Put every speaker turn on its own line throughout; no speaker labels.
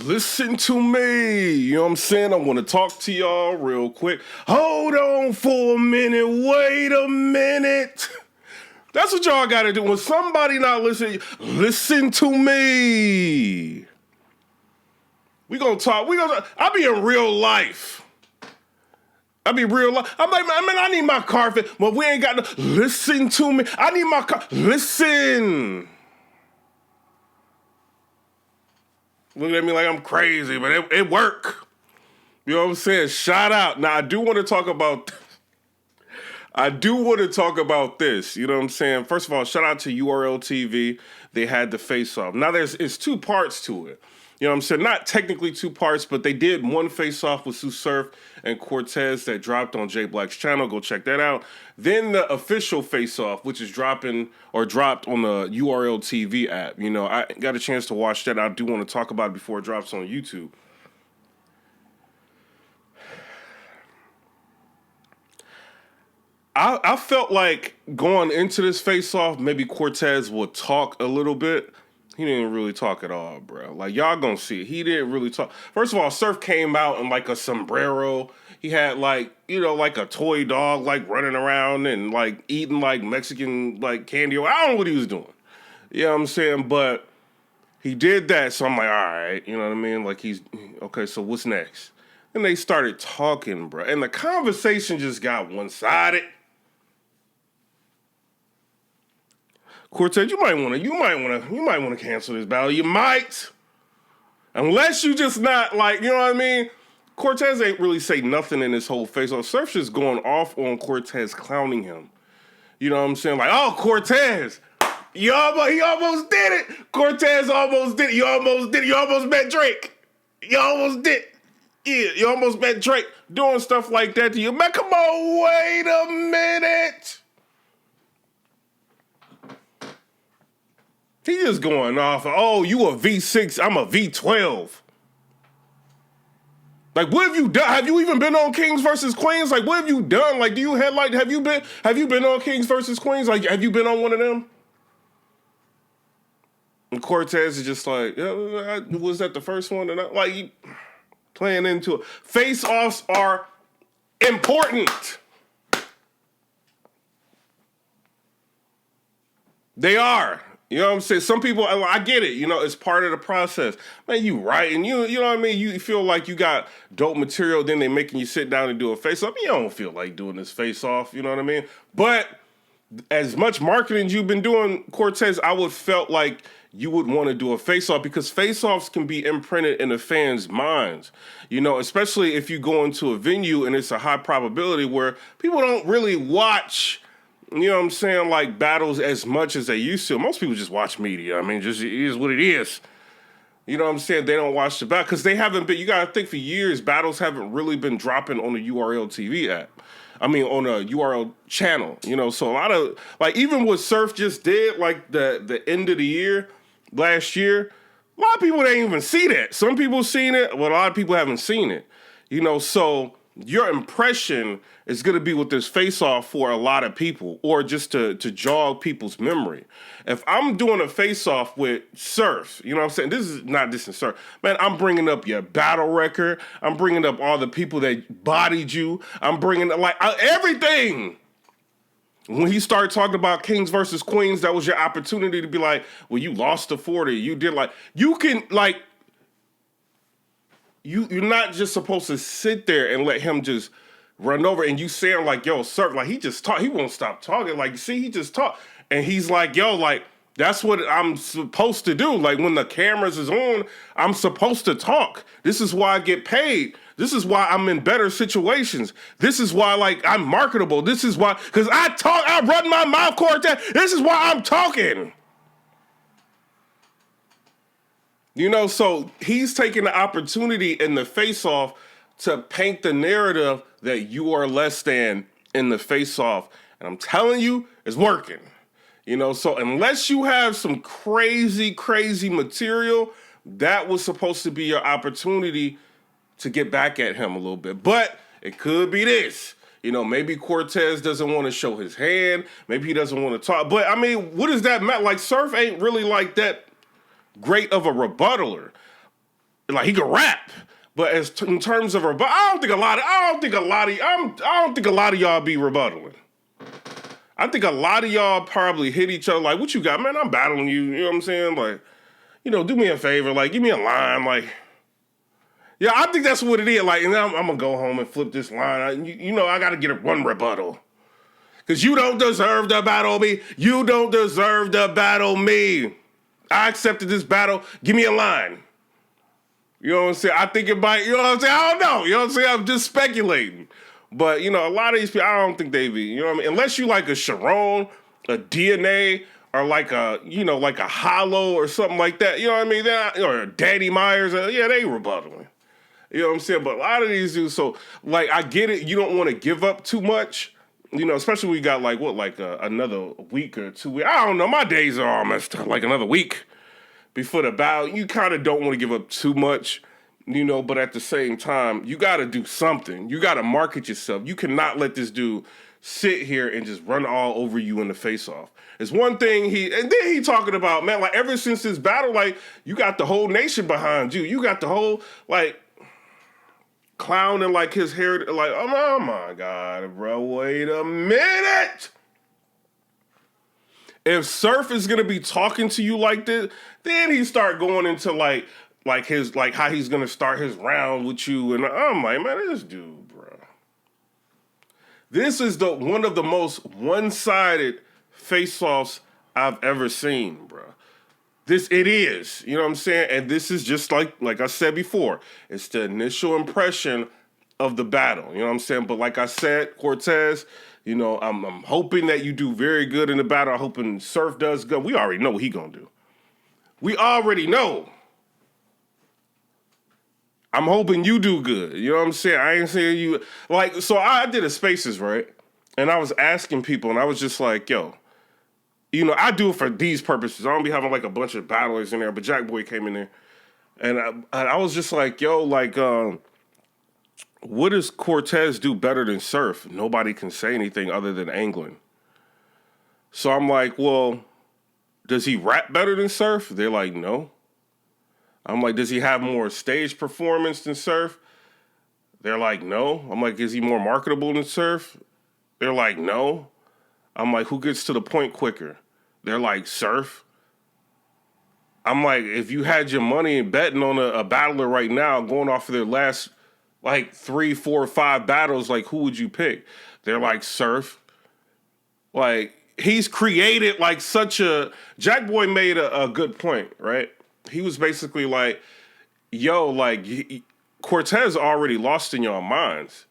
Listen to me. You know what I'm saying? I want to talk to y'all real quick. Hold on for a minute. Wait a minute. That's what y'all got to do. When somebody not listening, listen to me. We gonna talk. I be in real life. I be real life. I'm like, man, I need my car fit. But we ain't got no. Listen to me. I need my car. Listen. Look at me like I'm crazy, but it work. You know what I'm saying? Shout out. Now I do want to talk about this. You know what I'm saying? First of all, shout out to URL TV. They had the face off. Now it's two parts to it. You know what I'm saying? Not technically two parts, but they did one face off with Sue Surf and Cortez that dropped on Jay Black's channel. Go check that out. Then the official face off, which is dropped on the URL TV app. You know, I got a chance to watch that. I do want to talk about it before it drops on YouTube. I felt like going into this face off, maybe Cortez would talk a little bit. He didn't really talk at all, bro. Like, y'all gonna see it. He didn't really talk. First of all, Surf came out in like a sombrero. He had like, you know, like a toy dog, like running around and like eating like Mexican like candy. I don't know what he was doing. You know what I'm saying? But he did that. So I'm like, all right, you know what I mean? Like okay, so what's next? And they started talking, bro. And the conversation just got one-sided. Cortez, you might want to cancel this battle. You might, unless you just not like, you know what I mean. Cortez ain't really say nothing in this whole face-off. Surf's just going off on Cortez, clowning him. You know what I'm saying? Like, oh, Cortez, he almost did it. Cortez almost did it. You almost did it. You almost met Drake. You almost did. Yeah, you almost met Drake doing stuff like that to you. Man, come on, wait a minute. He just going off. Oh, you a V6, I'm a V12. Like, what have you done? Have you even been on Kings versus Queens? Like, what have you done? Like, do you headlight? Have you been on Kings versus Queens? Like, have you been on one of them? And Cortez is just like, yeah, was that the first one? And like, playing into it. Face-offs are important. They are. You know what I'm saying? Some people, I get it. You know, it's part of the process. Man, you right. And you know what I mean? You feel like you got dope material, then they making you sit down and do a face-off. You don't feel like doing this face-off. You know what I mean? But as much marketing you've been doing, Cortez, I would felt like you would want to do a face-off because face-offs can be imprinted in the fans' minds. You know, especially if you go into a venue and it's a high probability where people don't really watch, you know what I'm saying, like battles as much as they used to. Most people just watch media. I mean, just it is what it is. You know what I'm saying? They don't watch the battle because they haven't been, you got to think for years, battles haven't really been dropping on the URL TV app. I mean, on a URL channel, you know, so a lot of, like, even what Surf just did, like the end of the year, last year, a lot of people didn't even see that. Some people seen it, but a lot of people haven't seen it, you know, so your impression is going to be with this face-off for a lot of people or just to jog people's memory. If I'm doing a face-off with Surf, you know what I'm saying? This is not dissing Surf. Man, I'm bringing up your battle record. I'm bringing up all the people that bodied you. I'm bringing up, like, everything. When he started talking about Kings versus Queens, that was your opportunity to be like, well, you lost to 40. You did, like, you can, like, you're not just supposed to sit there and let him just run over and you saying like, yo, Surf, like he just talk, he won't stop talking. Like, see, he just talk. And he's like, yo, like, that's what I'm supposed to do. Like when the cameras is on, I'm supposed to talk. This is why I get paid. This is why I'm in better situations. This is why, like, I'm marketable. This is why, because I run my mouth, Cortez. This is why I'm talking. You know, so he's taking the opportunity in the face-off to paint the narrative that you are less than in the face-off. And I'm telling you, it's working. You know, so unless you have some crazy, crazy material, that was supposed to be your opportunity to get back at him a little bit. But it could be this. You know, maybe Cortez doesn't want to show his hand. Maybe he doesn't want to talk. But, I mean, what does that matter? Like, Surf ain't really like that great of a rebuttaler. like he could rap. But in terms of rebuttal, I don't think a lot of y'all be rebuttaling. I think a lot of y'all probably hit each other like, what you got, man? I'm battling you. You know what I'm saying? Like, do me a favor. Like, give me a line. Like, yeah, I think that's what it is. Like, and I'm going to go home and flip this line. I got to get one rebuttal. Because you don't deserve to battle me. You don't deserve to battle me. I accepted this battle. Give me a line. You know what I'm saying? I think it might, you know what I'm saying? I don't know. You know what I'm saying? I'm just speculating. But, a lot of these people, I don't think they be, you know what I mean? Unless you like a Sharon, a DNA, or like a, like a Hollow or something like that. You know what I mean? Or Daddy Myers, they rebuttaling. You know what I'm saying? But a lot of these dudes, so, like, I get it. You don't want to give up too much. Especially when we got, another week or 2 weeks. I don't know. My days are all messed up. Like, another week before the battle. You kind of don't want to give up too much, but at the same time, you got to do something. You got to market yourself. You cannot let this dude sit here and just run all over you in the face-off. It's one thing and then he talking about, man, like, ever since this battle, like, you got the whole nation behind you. You got the whole, like, clowning, like, his hair, like, oh my God, bro, wait a minute. If Surf is gonna be talking to you like this, then he start going into like how he's gonna start his round with you, and I'm like, man, this dude, bro. This is one of the most one-sided face-offs I've ever seen, bro. It is, you know what I'm saying? And this is just like I said before, it's the initial impression of the battle, you know what I'm saying? But like I said, Cortez, I'm hoping that you do very good in the battle. I'm hoping Surf does good. We already know what he gonna do. We already know. I'm hoping you do good. You know what I'm saying? I ain't saying you, like, so I did a Spaces, right? And I was asking people, and I was just like, yo, I do it for these purposes. I don't be having like a bunch of battlers in there, but Jack Boy came in there. And I was just like, yo, like, what does Cortez do better than Surf? Nobody can say anything other than angling. So I'm like, well, does he rap better than Surf? They're like, no. I'm like, does he have more stage performance than Surf? They're like, no. I'm like, is he more marketable than Surf? They're like, no. I'm like, who gets to the point quicker? They're like, Surf. I'm like, if you had your money and betting on a battler right now, going off of their last, like, 3, 4, 5 battles, like, who would you pick? They're like, Surf. Like, he's created, like, Jack Boy made a good point, right? He was basically like, yo, like, Cortez already lost in y'all minds.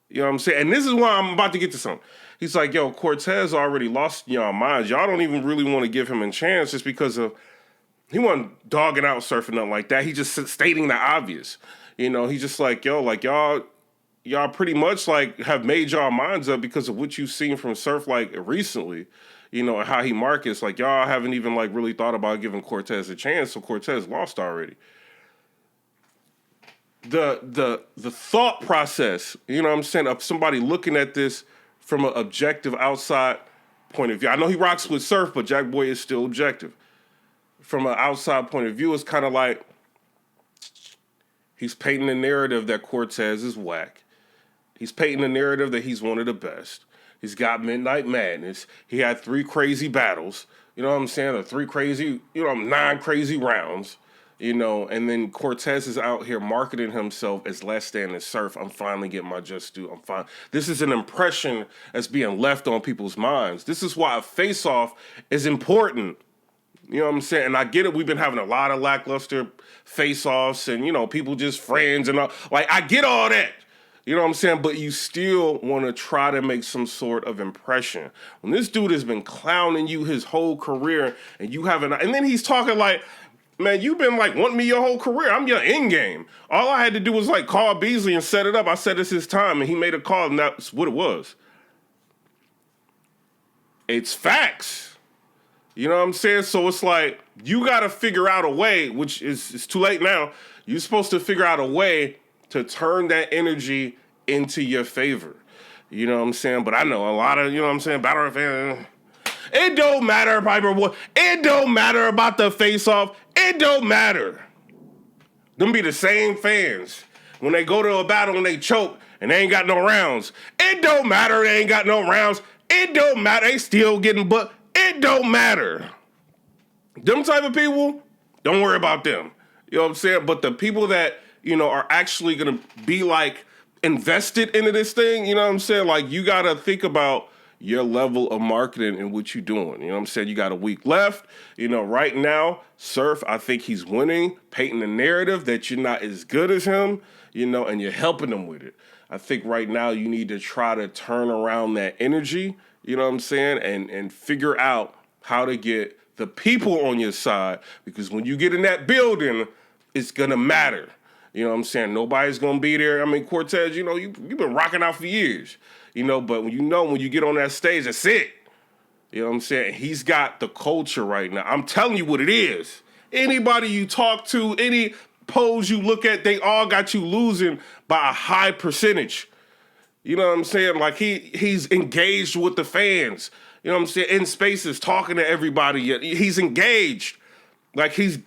You know what I'm saying? And this is why I'm about to get to something. He's like, yo, Cortez already lost in y'all minds. Y'all don't even really want to give him a chance just because of, he wasn't dogging out Surf or nothing like that. He just stating the obvious. He's just like, yo, like, y'all pretty much, like, have made y'all minds up because of what you've seen from Surf, like, recently, and how he markets. Like, y'all haven't even, like, really thought about giving Cortez a chance, so Cortez lost already. The thought process, you know what I'm saying, of somebody looking at this from an objective outside point of view. I know he rocks with Surf, but Jack Boy is still objective. From an outside point of view, it's kind of like he's painting a narrative that Cortez is whack. He's painting a narrative that he's one of the best. He's got Midnight Madness. He had 3 crazy battles. You know what I'm saying? Or 3 crazy, 9 crazy rounds. And then Cortez is out here marketing himself as less than as Surf. I'm finally getting my just due. I'm fine. This is an impression that's being left on people's minds. This is why a face-off is important. You know what I'm saying? And I get it. We've been having a lot of lackluster face-offs and, people just friends and all. Like, I get all that. You know what I'm saying? But you still want to try to make some sort of impression. When this dude has been clowning you his whole career and you haven't, and then he's talking like, man, you've been like wanting me your whole career. I'm your end game. All I had to do was like call Beasley and set it up. I said it's his time and he made a call and that's what it was. It's facts. You know what I'm saying? So it's like, you got to figure out a way, which is it's too late now. You're supposed to figure out a way to turn that energy into your favor. You know what I'm saying? But I know a lot of, battle fans. It don't matter, PIPERBOY. It don't matter about the face-off. It don't matter. Them be the same fans. When they go to a battle and they choke and they ain't got no rounds. It don't matter they ain't got no rounds. It don't matter. They still getting but it don't matter. Them type of people, don't worry about them. You know what I'm saying? But the people that, are actually going to be like invested into this thing, you know what I'm saying? Like you got to think about your level of marketing and what you're doing. You know what I'm saying? You got a week left. Right now, Surf, I think he's winning, painting the narrative that you're not as good as him, and you're helping him with it. I think right now you need to try to turn around that energy, you know what I'm saying, and figure out how to get the people on your side, because when you get in that building, it's going to matter. You know what I'm saying? Nobody's going to be there. I mean, Cortez, you've been rocking out for years, but when you get on that stage, that's it. You know what I'm saying? He's got the culture right now. I'm telling you what it is. Anybody you talk to, any polls you look at, they all got you losing by a high percentage. You know what I'm saying? Like he's engaged with the fans. You know what I'm saying? In spaces, talking to everybody. He's engaged. Like his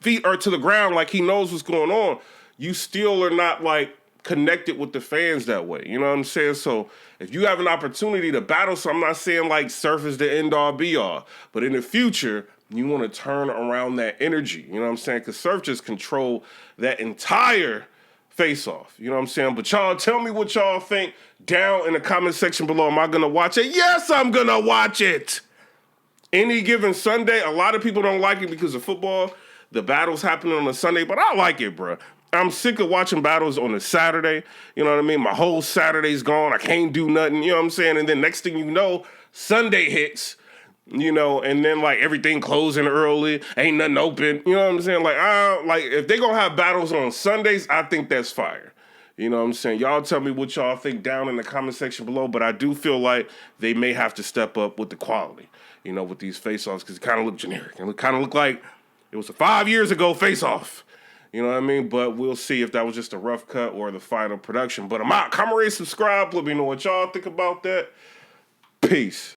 feet are to the ground, like he knows what's going on. You still are not like connected with the fans that way. You know what I'm saying? So if you have an opportunity to battle, so I'm not saying like Surf is the end all be all, but in the future, you want to turn around that energy. You know what I'm saying? Because Surf just control that entire face-off. You know what I'm saying? But y'all, tell me what y'all think down in the comment section below. Am I going to watch it? Yes, I'm going to watch it. Any given Sunday, a lot of people don't like it because of football. The battles happening on a Sunday, but I like it, bro. I'm sick of watching battles on a Saturday. You know what I mean? My whole Saturday's gone. I can't do nothing. You know what I'm saying? And then next thing you know, Sunday hits, and then like everything closing early. Ain't nothing open. You know what I'm saying? Like if they gonna have battles on Sundays, I think that's fire. You know what I'm saying? Y'all tell me what y'all think down in the comment section below, but I do feel like they may have to step up with the quality, with these face-offs, because it kind of look generic. It kind of look like it was a 5 years ago face-off. You know what I mean? But we'll see if that was just a rough cut or the final production. But I'm out. Comment, rate, subscribe. Let me know what y'all think about that. Peace.